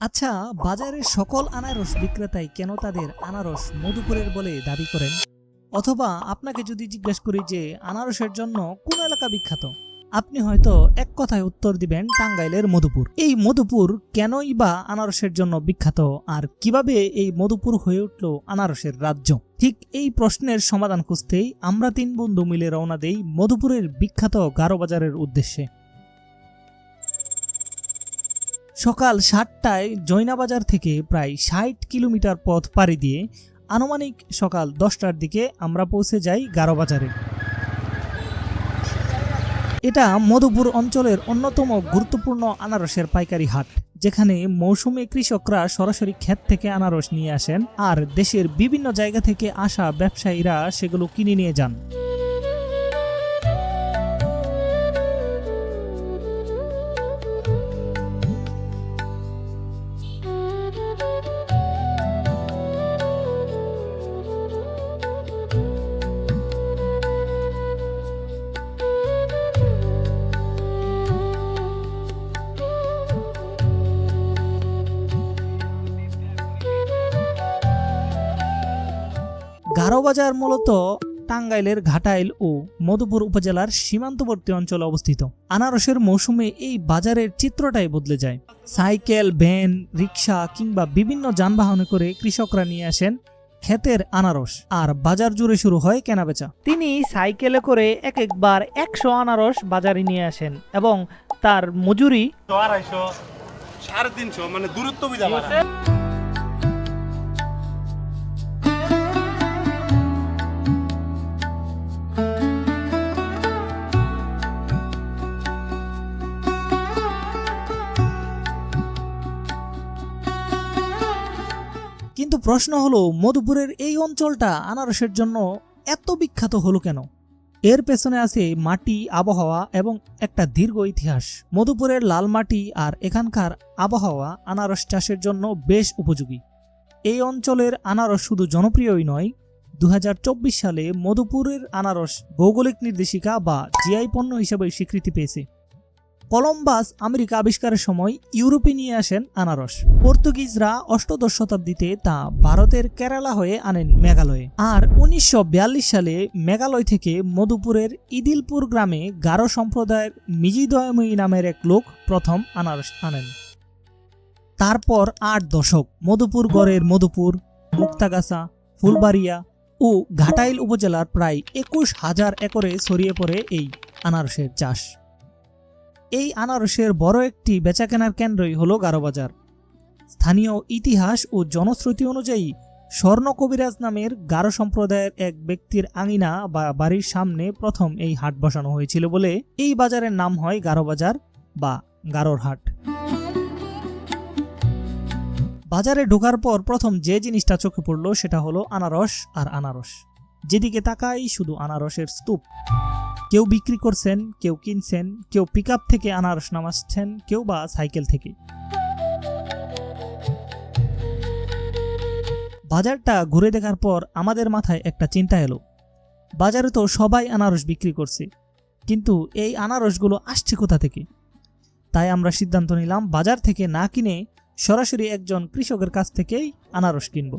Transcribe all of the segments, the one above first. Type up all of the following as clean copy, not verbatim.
আচ্ছা, বাজারের সকল আনারস বিক্রেতাই কেন তাদের আনারস মধুপুরের বলে দাবি করেন? অথবা আপনাকে যদি জিজ্ঞেস করি যে আনারসের জন্য কোন এলাকা বিখ্যাত, আপনি হয়তো এক কথায় উত্তর দিবেন টাঙ্গাইলের মধুপুর। এই মধুপুর কেনই বা আনারসের জন্য বিখ্যাত, আর কিভাবে এই মধুপুর হয়ে উঠল আনারসের রাজ্য? ঠিক এই প্রশ্নের সমাধান খুঁজতেই আমরা তিন বন্ধু মিলে রওনা দেই মধুপুরের বিখ্যাত গারো বাজারের উদ্দেশ্যে। সকাল 7টায় জৈনাবাজার থেকে প্রায় 60 কিলোমিটার পথ পাড়ি দিয়ে আনুমানিক সকাল 10টার দিকে আমরা পৌঁছে যাই গারো বাজারে। এটা মধুপুর অঞ্চলের অন্যতম গুরুত্বপূর্ণ আনারসের পাইকারি হাট, যেখানে মৌসুমী কৃষকরা সরাসরি ক্ষেত থেকে আনারস নিয়ে আসেন আর দেশের বিভিন্ন জায়গা থেকে আসা ব্যবসায়ীরা সেগুলো কিনে নিয়ে যান। গারো বাজার মূলত টাঙ্গাইলের ঘাটাইল ও মধুপুর উপজেলার সীমান্তবর্তী অঞ্চলে অবস্থিত। আনারসের মৌসুমে এই বাজারের চিত্রটাই বদলে যায়। সাইকেল, ভ্যান, রিক্সা কিংবা বিভিন্ন যানবাহনে করে কৃষকরা নিয়ে আসেন ক্ষেতের আনারস, আর বাজার জুড়ে শুরু হয় কেনাবেচা। তিনি সাইকেলে করে একবার 100 আনারস বাজারে নিয়ে আসেন এবং তার মজুরি 250 350 মানে দূরত্ব বুঝা পারে। কিন্তু প্রশ্ন হলো, মধুপুরের এই অঞ্চলটা আনারসের জন্য এত বিখ্যাত হলো কেন? এর পেছনে আছে মাটি, আবহাওয়া এবং একটা দীর্ঘ ইতিহাস। মধুপুরের লাল মাটি আর এখানকার আবহাওয়া আনারস চাষের জন্য বেশ উপযোগী। এই অঞ্চলের আনারস শুধু জনপ্রিয়ই নয়, 2024 সালে মধুপুরের আনারস ভৌগোলিক নির্দেশিকা বা জিআই পণ্য হিসেবে স্বীকৃতি পেয়েছে। কলম্বাস আমেরিকা আবিষ্কারের সময় ইউরোপে নিয়ে আসেন আনারস। পর্তুগিজরা অষ্টাদশ শতাব্দীতে তা ভারতের কেরালা হয়ে আনেন মেঘালয়ে, আর 1942 সালে মেঘালয় থেকে মধুপুরের ইদিলপুর গ্রামে গারো সম্প্রদায়ের মিজিদয়ময়ী নামের এক লোক প্রথম আনারস আনেন। তারপর 8 দশক মধুপুর গড়ের মধুপুর, মুক্তাগাছা, ফুলবাড়িয়া ও ঘাটাইল উপজেলার প্রায় 21,000 একরে ছড়িয়ে পড়ে এই আনারসের চাষ। এই আনারসের বড় একটি বেচাকেনার কেন্দ্রই হলো গারো বাজার। স্থানীয় ইতিহাস ও জনশ্রুতি অনুযায়ী স্বর্ণ কবিরাজ নামের গারো সম্প্রদায়ের এক ব্যক্তির আঙিনা বা বাড়ির সামনে প্রথম এই হাট বসানো হয়েছিল বলে এই বাজারের নাম হয় গারো বাজার বা গারোর হাট। বাজারে ঢোকার পর প্রথম যে জিনিসটা চোখে পড়ল সেটা হলো আনারস আর আনারস। যেদিকে তাকাই শুধু আনারসের স্তূপ। কেউ বিক্রি করছেন, কেউ কিনছেন, কেউ পিকআপ থেকে আনারস নামাচ্ছেন, কেউ বা সাইকেল থেকে। বাজারটা ঘুরে দেখার পর আমাদের মাথায় একটা চিন্তা এলো, বাজারে তো সবাই আনারস বিক্রি করছে, কিন্তু এই আনারসগুলো আসছে কোথা থেকে? তাই আমরা সিদ্ধান্ত নিলাম বাজার থেকে না কিনে সরাসরি একজন কৃষকের কাছ থেকেই আনারস কিনব।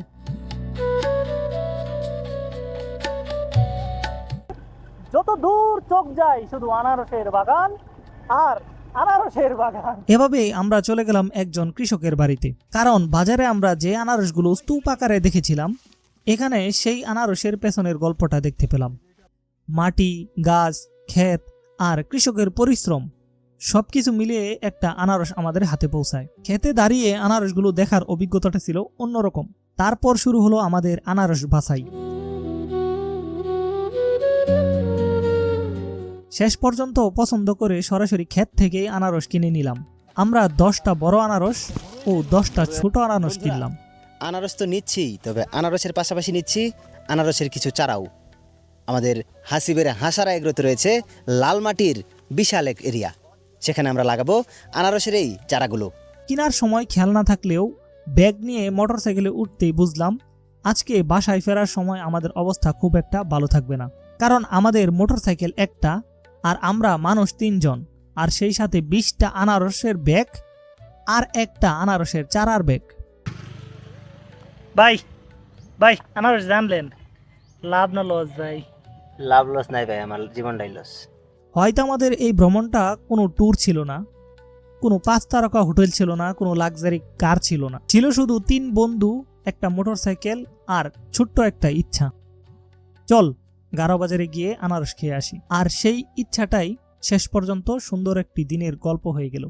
যত দূর চোখ যায় শুধু আনারসের বাগান আর আনারসের বাগান। এভাবে আমরা চলে গেলাম একজন কৃষকের বাড়িতে, কারণ বাজারে আমরা যে আনারসগুলো স্তূপ আকারে দেখেছিলাম, এখানে সেই আনারসের পেছনের গল্পটা দেখতে পেলাম। মাটি, গাছ, ক্ষেত আর কৃষকের পরিশ্রম সবকিছু মিলিয়ে একটা আনারস আমাদের হাতে পৌঁছায়। খেতে দাঁড়িয়ে আনারসগুলো দেখার অভিজ্ঞতাটা ছিল অন্যরকম। তারপর শুরু হলো আমাদের আনারস বাছাই। শেষ পর্যন্ত পছন্দ করে সরাসরি ক্ষেত থেকে আনারস কিনে নিলাম। আমরা 10টা বড় আনারস ও 10টা ছোট আনারস কিনলাম। আনারস তো নিচ্ছি, তবে আনারসের পাশাপাশি নিচ্ছি আনারসের কিছু চারাও। আমাদের হাসিবের হাসারা এগ্রোতে রয়েছে লাল মাটির বিশাল এক এরিয়া, সেখানে আমরা লাগাবো আনারসের এই চারাগুলো। কেনার সময় খেয়াল না থাকলেও ব্যাগ নিয়ে মোটরসাইকেলে উঠতেই বুঝলাম আজকে বাসায় ফেরার সময় আমাদের অবস্থা খুব একটা ভালো থাকবে না, কারণ আমাদের মোটরসাইকেল একটা আর আমরা মানুষ 3 জন, আর সেই সাথে 20টা আনারসের ব্যাগ আর একটা আনারসের চারার ব্যাগ। ভাই ভাই আনারস জানলেন, লাভ না লস ভাই? লাভ লস নাই ভাই, আমার জীবনটাই লস। হয়তো আমাদের এই ভ্রমণটা কোনো ট্যুর ছিল না, কোনো 5 তারকা হোটেল ছিল না, কোনো লাক্সারি কার ছিল না, ছিল শুধু 3 বন্ধু, একটা মোটরসাইকেল আর ছোট্ট একটা ইচ্ছা। চল গারো বাজারে গিয়ে আনারস খেয়ে আসি। আর সেই ইচ্ছাটাই শেষ পর্যন্ত সুন্দর একটি দিনের গল্প হয়ে গেল।